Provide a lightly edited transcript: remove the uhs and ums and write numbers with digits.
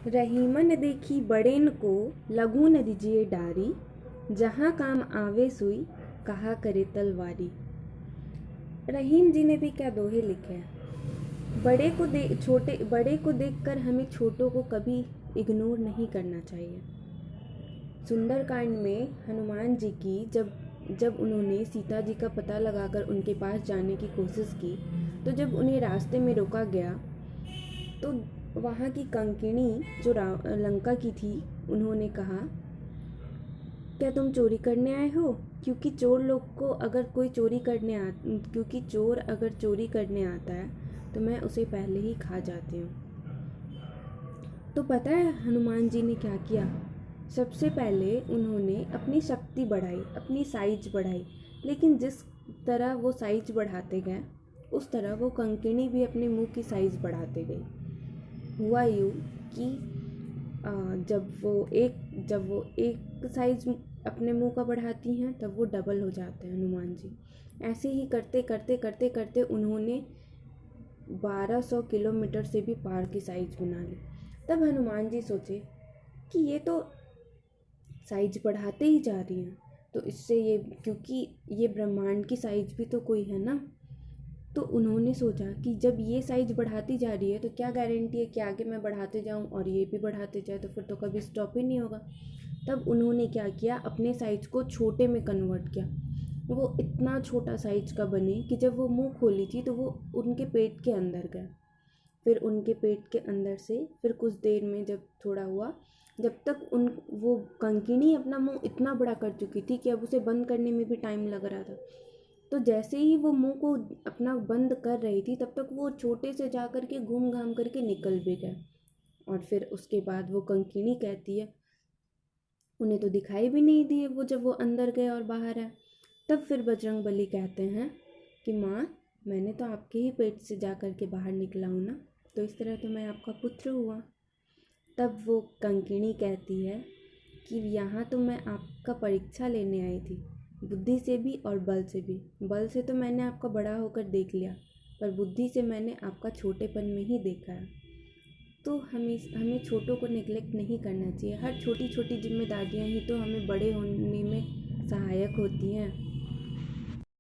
रहीमन देखी बड़ेन को, लगू न दीजिए डारी, जहाँ काम आवे सुई, कहा करे तलवारी। रहीम जी ने भी क्या दोहे लिखे हैं। बड़े को देखकर हमें छोटों को कभी इग्नोर नहीं करना चाहिए। सुंदरकांड में हनुमान जी की जब उन्होंने सीता जी का पता लगाकर उनके पास जाने की कोशिश की, तो जब उन्हें रास्ते में रोका गया तो वहाँ की कंकिणी जो लंका की थी, उन्होंने कहा, क्या तुम चोरी करने आए हो? क्योंकि चोर अगर चोरी करने आता है तो मैं उसे पहले ही खा जाती हूँ। तो पता है हनुमान जी ने क्या किया? सबसे पहले उन्होंने अपनी शक्ति बढ़ाई, अपनी साइज बढ़ाई, लेकिन जिस तरह वो साइज बढ़ाते गए उस तरह वो कंकिणी भी अपने मुंह की साइज बढ़ाते गई। हुआ यूँ कि जब वो एक साइज अपने मुंह का बढ़ाती हैं तब वो डबल हो जाते हैं हनुमान जी। ऐसे ही करते करते करते करते उन्होंने 1200 किलोमीटर से भी पार की साइज बना ली। तब हनुमान जी सोचे कि ये तो साइज बढ़ाते ही जा रही हैं, तो इससे क्योंकि ये ब्रह्मांड की साइज भी तो कोई है ना। तो उन्होंने सोचा कि जब ये साइज बढ़ाती जा रही है तो क्या गारंटी है कि आगे मैं बढ़ाते जाऊं और ये भी बढ़ाते जाए, तो फिर तो कभी स्टॉप ही नहीं होगा। तब उन्होंने क्या किया, अपने साइज को छोटे में कन्वर्ट किया। वो इतना छोटा साइज का बने कि जब वो मुंह खोली थी तो वो उनके पेट के अंदर गया। फिर उनके पेट के अंदर से फिर कुछ देर में जब थोड़ा हुआ, जब तक वो कंकिणी अपना मुंह इतना बड़ा कर चुकी थी कि अब उसे बंद करने में भी टाइम लग रहा था। तो जैसे ही वो मुंह को अपना बंद कर रही थी तब तक वो छोटे से जा कर के घूम घाम करके निकल भी गए। और फिर उसके बाद वो कंकिणी कहती है, उन्हें तो दिखाई भी नहीं दिए वो जब वो अंदर गए और बाहर आए। तब फिर बजरंगबली कहते हैं कि माँ, मैंने तो आपके ही पेट से जा कर के बाहर निकला हूँ ना, तो इस तरह तो मैं आपका पुत्र हुआ। तब वो कंकिणी कहती है कि यहाँ तो मैं आपका परीक्षा लेने आई थी, बुद्धि से भी और बल से भी। बल से तो मैंने आपका बड़ा होकर देख लिया, पर बुद्धि से मैंने आपका छोटेपन में ही देखा है। तो हमें छोटों को नेग्लेक्ट नहीं करना चाहिए। हर छोटी छोटी जिम्मेदारियाँ ही तो हमें बड़े होने में सहायक होती हैं।